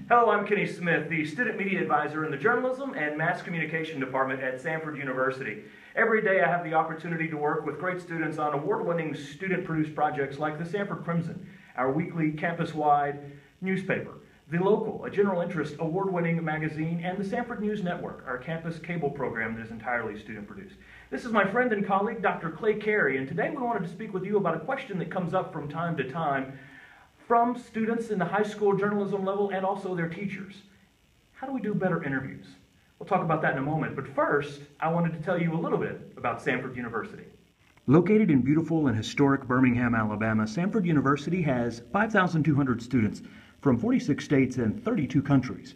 Hello, I'm Kenny Smith, the Student Media Advisor in the Journalism and Mass Communication Department at Sanford University. Every day I have the opportunity to work with great students on award-winning student-produced projects like the Sanford Crimson, our weekly campus-wide newspaper, The Local, a general interest award-winning magazine, and the Sanford News Network, our campus cable program that is entirely student-produced. This is my friend and colleague, Dr. Clay Carey, and today we wanted to speak with you about a question that comes up from time to time from students in the high school journalism level and also their teachers. How do we do better interviews? We'll talk about that in a moment, but first, I wanted to tell you a little bit about Samford University. Located in beautiful and historic Birmingham, Alabama, Samford University has 5,200 students from 46 states and 32 countries.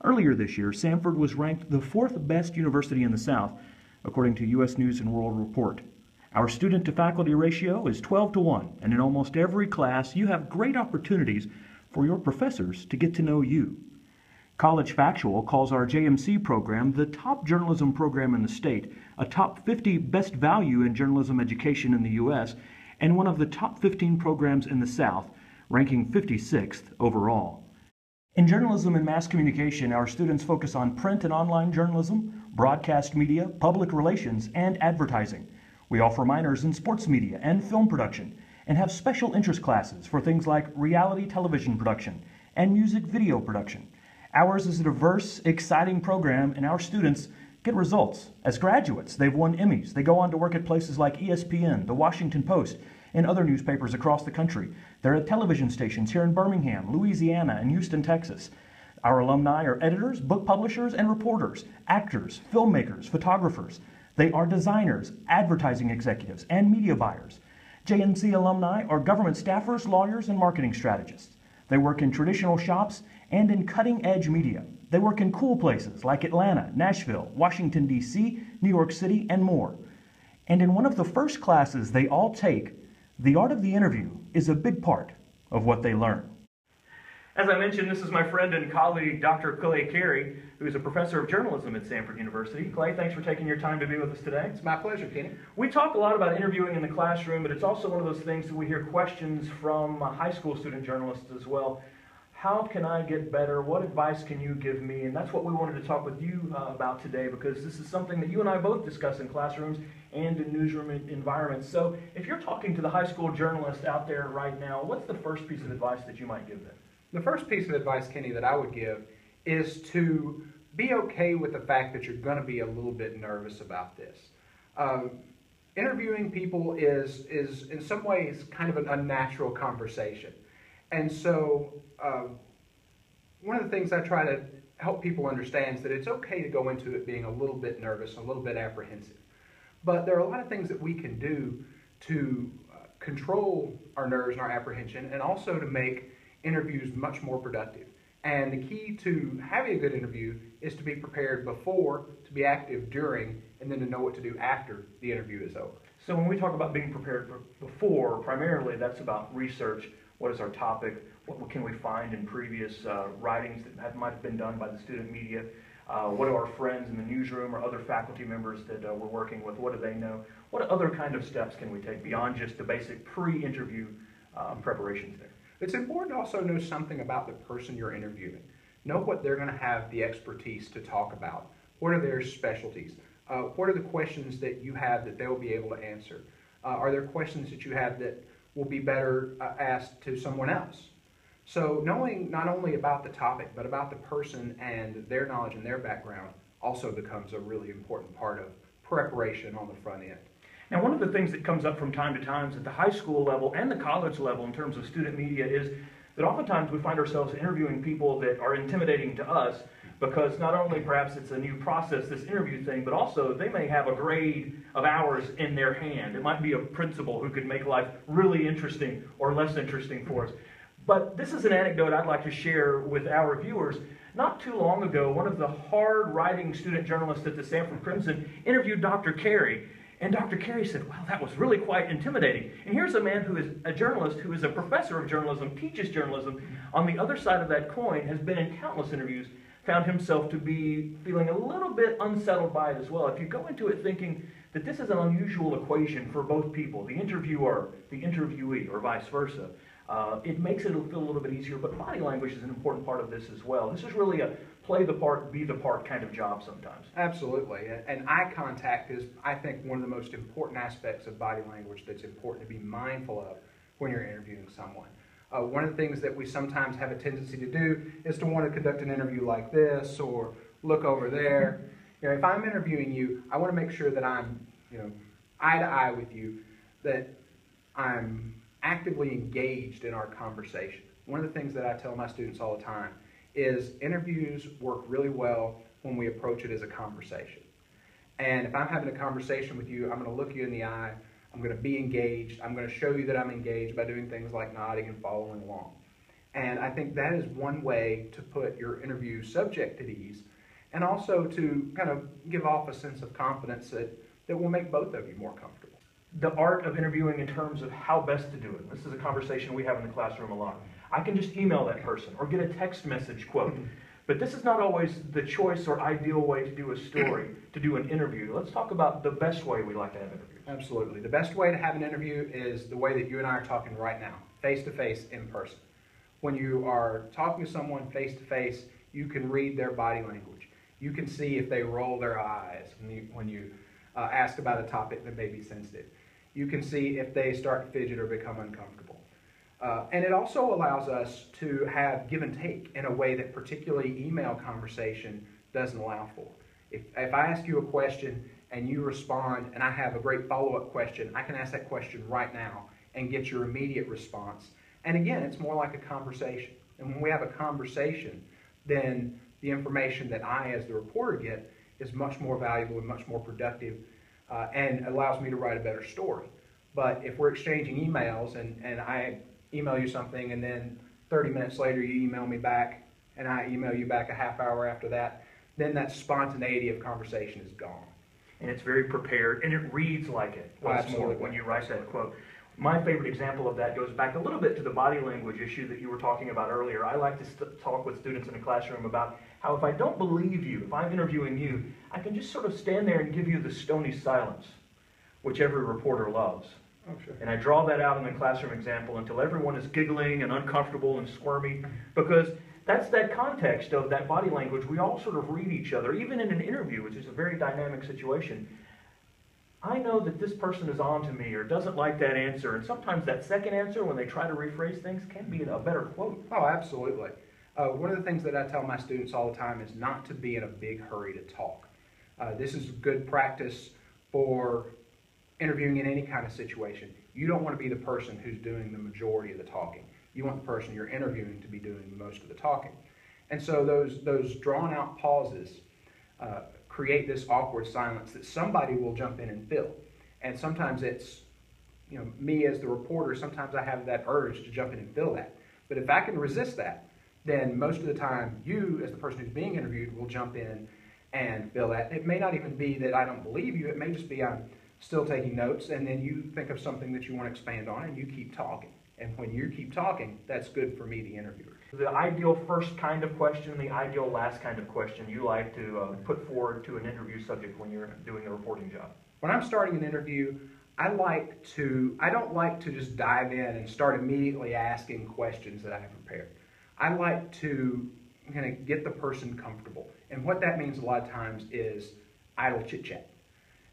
Earlier this year, Samford was ranked the 4th best university in the South, according to U.S. News & World Report. Our student-to-faculty ratio is 12-1, and in almost every class, you have great opportunities for your professors to get to know you. College Factual calls our JMC program the top journalism program in the state, a top 50 best value in journalism education in the U.S., and one of the top 15 programs in the South, ranking 56th overall. In journalism and mass communication, our students focus on print and online journalism, broadcast media, public relations, and advertising. We offer minors in sports media and film production, and have special interest classes for things like reality television production and music video production. Ours is a diverse, exciting program, and our students get results. As graduates, they've won Emmys. They go on to work at places like ESPN, The Washington Post, and other newspapers across the country. They're at television stations here in Birmingham, Louisiana, and Houston, Texas. Our alumni are editors, book publishers, and reporters, actors, filmmakers, photographers. They are designers, advertising executives, and media buyers. JNC alumni are government staffers, lawyers, and marketing strategists. They work in traditional shops and in cutting-edge media. They work in cool places like Atlanta, Nashville, Washington, D.C., New York City, and more. And in one of the first classes they all take, the art of the interview is a big part of what they learn. As I mentioned, this is my friend and colleague, Dr. Clay Carey, who is a professor of journalism at Sanford University. Clay, thanks for taking your time to be with us today. It's my pleasure, Kenny. We talk a lot about interviewing in the classroom, but it's also one of those things that we hear questions from high school student journalists as well. How can I get better? What advice can you give me? And that's what we wanted to talk with you about today, because this is something that you and I both discuss in classrooms and in newsroom environments. So if you're talking to the high school journalist out there right now, what's the first piece of advice that you might give them? The first piece of advice, Kenny, that I would give is to be okay with the fact that you're going to be a little bit nervous about this. Interviewing people is in some ways kind of an unnatural conversation. And so one of the things I try to help people understand is that it's okay to go into it being a little bit nervous, a little bit apprehensive. But there are a lot of things that we can do to control our nerves and our apprehension, and also to make interviews much more productive. And the key to having a good interview is to be prepared before, to be active during, and then to know what to do after the interview is over. So when we talk about being prepared before, primarily that's about research. What is our topic? What can we find in previous writings that might have been done by the student media? What do our friends in the newsroom or other faculty members that we're working with, what do they know? What other kind of steps can we take beyond just the basic pre-interview preparations there? It's important to also know something about the person you're interviewing. Know what they're going to have the expertise to talk about. What are their specialties? What are the questions that you have that they'll be able to answer? Are there questions that you have that will be better asked to someone else? So knowing not only about the topic, but about the person and their knowledge and their background also becomes a really important part of preparation on the front end. Now, one of the things that comes up from time to time at the high school level and the college level in terms of student media is that oftentimes we find ourselves interviewing people that are intimidating to us, because not only perhaps it's a new process, this interview thing, but also they may have a grade of hours in their hand. It might be a principal who could make life really interesting or less interesting for us. But this is an anecdote I'd like to share with our viewers. Not too long ago, one of the hard-writing student journalists at the Sanford Crimson interviewed Dr. Carey. And Dr. Carey said, wow, that was really quite intimidating. And here's a man who is a journalist, who is a professor of journalism, teaches journalism. On the other side of that coin, has been in countless interviews, found himself to be feeling a little bit unsettled by it as well. If you go into it thinking that this is an unusual equation for both people, the interviewer, the interviewee, or vice versa, It makes it feel a little bit easier, but body language is an important part of this as well. This is really a play the part, be the part kind of job sometimes. Absolutely. And eye contact is, I think, one of the most important aspects of body language that's important to be mindful of when you're interviewing someone. One of the things that we sometimes have a tendency to do is to want to conduct an interview like this or look over there. You know, if I'm interviewing you, I want to make sure that I'm, eye to eye with you, that I'm actively engaged in our conversation. One of the things that I tell my students all the time is interviews work really well when we approach it as a conversation. And if I'm having a conversation with you, I'm going to look you in the eye, I'm going to be engaged, I'm going to show you that I'm engaged by doing things like nodding and following along. And I think that is one way to put your interview subject at ease, and also to kind of give off a sense of confidence that will make both of you more comfortable. The art of interviewing in terms of how best to do it. This is a conversation we have in the classroom a lot. I can just email that person or get a text message quote. But this is not always the choice or ideal way to do a story, to do an interview. Let's talk about the best way we like to have interviews. Absolutely. The best way to have an interview is the way that you and I are talking right now, face-to-face, in person. When you are talking to someone face-to-face, you can read their body language. You can see if they roll their eyes when you ask about a topic that may be sensitive. You can see if they start to fidget or become uncomfortable. And it also allows us to have give and take in a way that particularly email conversation doesn't allow for. If I ask you a question and you respond and I have a great follow-up question, I can ask that question right now and get your immediate response. And again, it's more like a conversation. And when we have a conversation, then the information that I, as the reporter, get is much more valuable and much more productive and allows me to write a better story. But if we're exchanging emails and I email you something and then 30 minutes later you email me back and I email you back a half hour after that, then that spontaneity of conversation is gone. And it's very prepared and it reads like it once more when you write that quote. My favorite example of that goes back a little bit to the body language issue that you were talking about earlier. I like to talk with students in a classroom about how if I don't believe you, if I'm interviewing you, I can just sort of stand there and give you the stony silence, which every reporter loves. Oh, sure. And I draw that out in the classroom example until everyone is giggling and uncomfortable and squirmy, because that's that context of that body language. We all sort of read each other, even in an interview, which is a very dynamic situation. I know that this person is on to me or doesn't like that answer, and sometimes that second answer, when they try to rephrase things, can be a better quote. Oh, absolutely. One of the things that I tell my students all the time is not to be in a big hurry to talk. This is good practice for interviewing in any kind of situation. You don't want to be the person who's doing the majority of the talking. You want the person you're interviewing to be doing most of the talking. And so those drawn out pauses create this awkward silence that somebody will jump in and fill. And sometimes it's, me as the reporter, sometimes I have that urge to jump in and fill that. But if I can resist that, then most of the time you, as the person who's being interviewed, will jump in and fill that. It may not even be that I don't believe you. It may just be I'm still taking notes, and then you think of something that you want to expand on, and you keep talking. And when you keep talking, that's good for me, the interviewer. The ideal first kind of question, the ideal last kind of question you like to put forward to an interview subject when you're doing a reporting job? When I'm starting an interview, I don't like to just dive in and start immediately asking questions that I have prepared. I like to kind of get the person comfortable. And what that means a lot of times is idle chit-chat.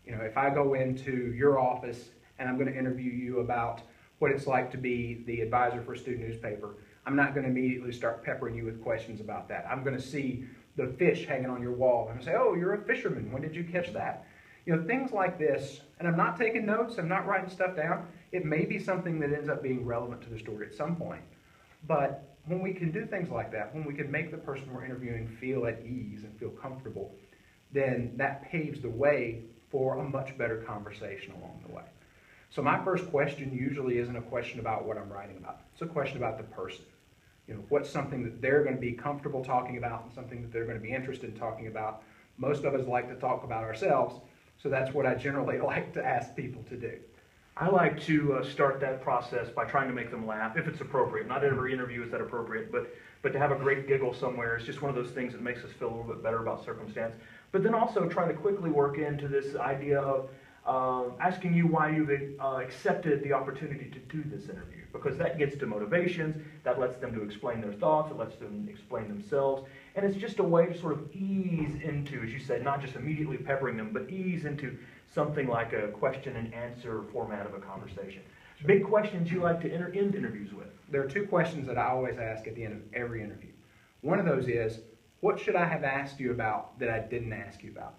If I go into your office and I'm going to interview you about what it's like to be the advisor for a student newspaper, I'm not going to immediately start peppering you with questions about that. I'm going to see the fish hanging on your wall. I'm going to say, oh, you're a fisherman. When did you catch that? Things like this. And I'm not taking notes. I'm not writing stuff down. It may be something that ends up being relevant to the story at some point. But when we can do things like that, when we can make the person we're interviewing feel at ease and feel comfortable, then that paves the way for a much better conversation along the way. So my first question usually isn't a question about what I'm writing about. It's a question about the person. What's something that they're going to be comfortable talking about and something that they're going to be interested in talking about. Most of us like to talk about ourselves, so that's what I generally like to ask people to do. I like to start that process by trying to make them laugh, if it's appropriate. Not every interview is that appropriate, but to have a great giggle somewhere is just one of those things that makes us feel a little bit better about circumstance. But then also try to quickly work into this idea of asking you why you've accepted the opportunity to do this interview. because that gets to motivations, that lets them to explain their thoughts, it lets them explain themselves, and it's just a way to sort of ease into, as you said, not just immediately peppering them, but ease into something like a question and answer format of a conversation. Big questions you like to end interviews with? There are two questions that I always ask at the end of every interview. One of those is, what should I have asked you about that I didn't ask you about?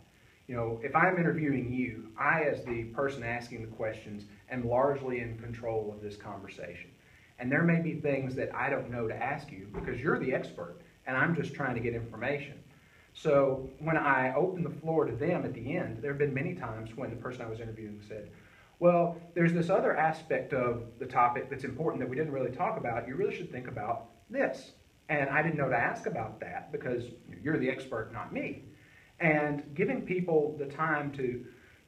You know, if I'm interviewing you, I, as the person asking the questions, am largely in control of this conversation. And there may be things that I don't know to ask you because you're the expert and I'm just trying to get information. So when I open the floor to them at the end, there have been many times when the person I was interviewing said, well, there's this other aspect of the topic that's important that we didn't really talk about. You really should think about this. And I didn't know to ask about that because you're the expert, not me. And giving people the time to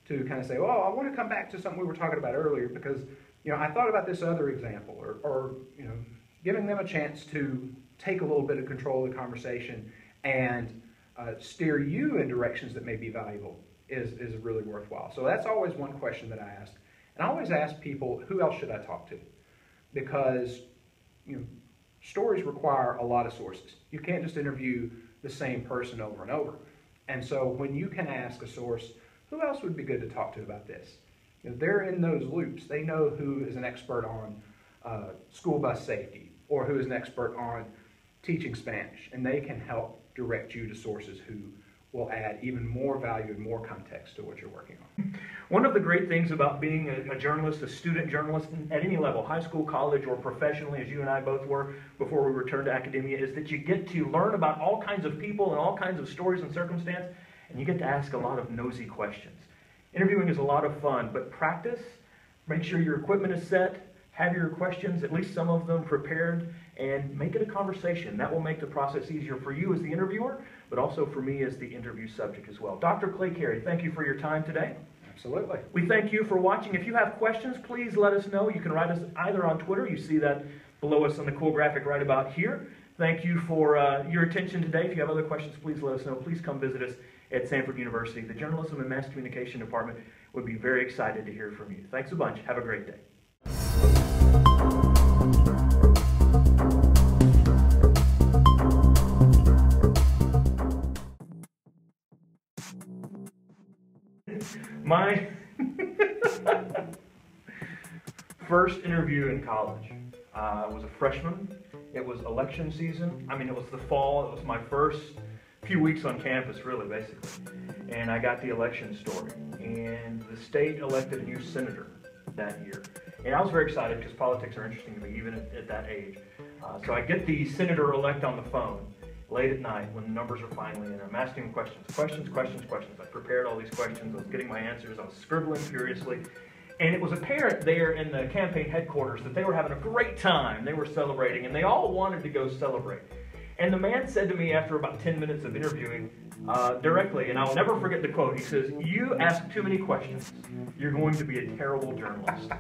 kind of say, well, I want to come back to something we were talking about earlier because, you know, I thought about this other example, or you know, giving them a chance to take a little bit of control of the conversation and steer you in directions that may be valuable is really worthwhile. So that's always one question that I ask. And I always ask people, who else should I talk to? Because, you know, stories require a lot of sources. You can't just interview the same person over and over. And so when you can ask a source, who else would be good to talk to about this? You know, they're in those loops. They know who is an expert on school bus safety or who is an expert on teaching Spanish, and they can help direct you to sources who will add even more value and more context to what you're working on. One of the great things about being a journalist, a student journalist at any level, high school, college, or professionally, as you and I both were before we returned to academia, is that you get to learn about all kinds of people and all kinds of stories and circumstance, and you get to ask a lot of nosy questions. Interviewing is a lot of fun, but practice, make sure your equipment is set, have your questions, at least some of them prepared, and make it a conversation. That will make the process easier for you as the interviewer, but also for me as the interview subject as well. Dr. Clay Carey, thank you for your time today. Absolutely. We thank you for watching. If you have questions, please let us know. You can write us either on Twitter. You see that below us on the cool graphic right about here. Thank you for your attention today. If you have other questions, please let us know. Please come visit us at Sanford University. The Journalism and Mass Communication Department would be very excited to hear from you. Thanks a bunch. Have a great day. My first interview in college was a freshman. It was election season. I mean, it was the fall. It was my first few weeks on campus, really, basically. And I got the election story. And the state elected a new senator that year. And I was very excited because politics are interesting to me, even at that age. So I get the senator-elect on the phone late at night when the numbers are finally in. I'm asking him questions. I prepared all these questions. I was getting my answers. I was scribbling furiously. And it was apparent there in the campaign headquarters that they were having a great time. They were celebrating, and they all wanted to go celebrate. And the man said to me after about 10 minutes of interviewing directly, and I'll never forget the quote, he says, "You ask too many questions. You're going to be a terrible journalist."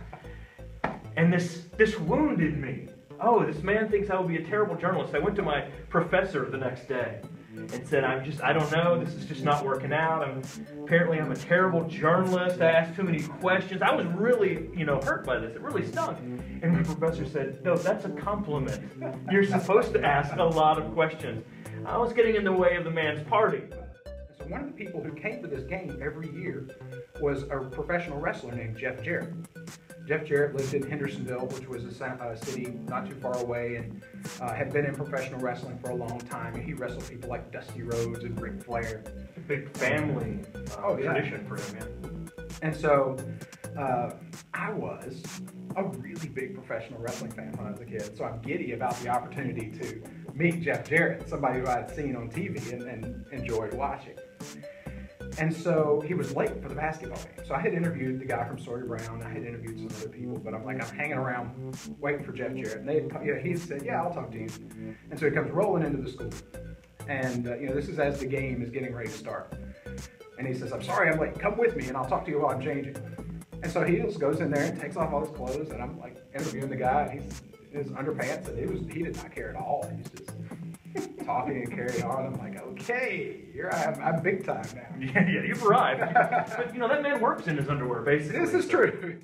And this wounded me. Oh, this man thinks I will be a terrible journalist. I went to my professor the next day and said, I don't know, this is just not working out. Apparently I'm a terrible journalist. I asked too many questions. I was really, hurt by this. It really stung. And my professor said, no, that's a compliment. You're supposed to ask a lot of questions. I was getting in the way of the man's party. So one of the people who came to this game every year was a professional wrestler named Jeff Jarrett. Jeff Jarrett lived in Hendersonville, which was a city not too far away, and had been in professional wrestling for a long time. And he wrestled people like Dusty Rhodes and Ric Flair. A big family tradition for him, yeah. And so I was a really big professional wrestling fan when I was a kid. So I'm giddy about the opportunity to meet Jeff Jarrett, somebody who I had seen on TV and enjoyed watching. And so he was late for the basketball game. So I had interviewed the guy from Sawyer Brown. I had interviewed some other people, but I'm hanging around waiting for Jeff Jarrett. And he said, yeah, I'll talk to you. And so he comes rolling into the school. And, this is as the game is getting ready to start. And he says, I'm sorry I'm late. Come with me and I'll talk to you while I'm changing. And so he just goes in there and takes off all his clothes. And I'm interviewing the guy. And he's in his underpants. And he did not care at all. He's just talking and carrying on. I'm like, okay, I'm big time now. Yeah, you've arrived. But, that man works in his underwear, basically. This is true.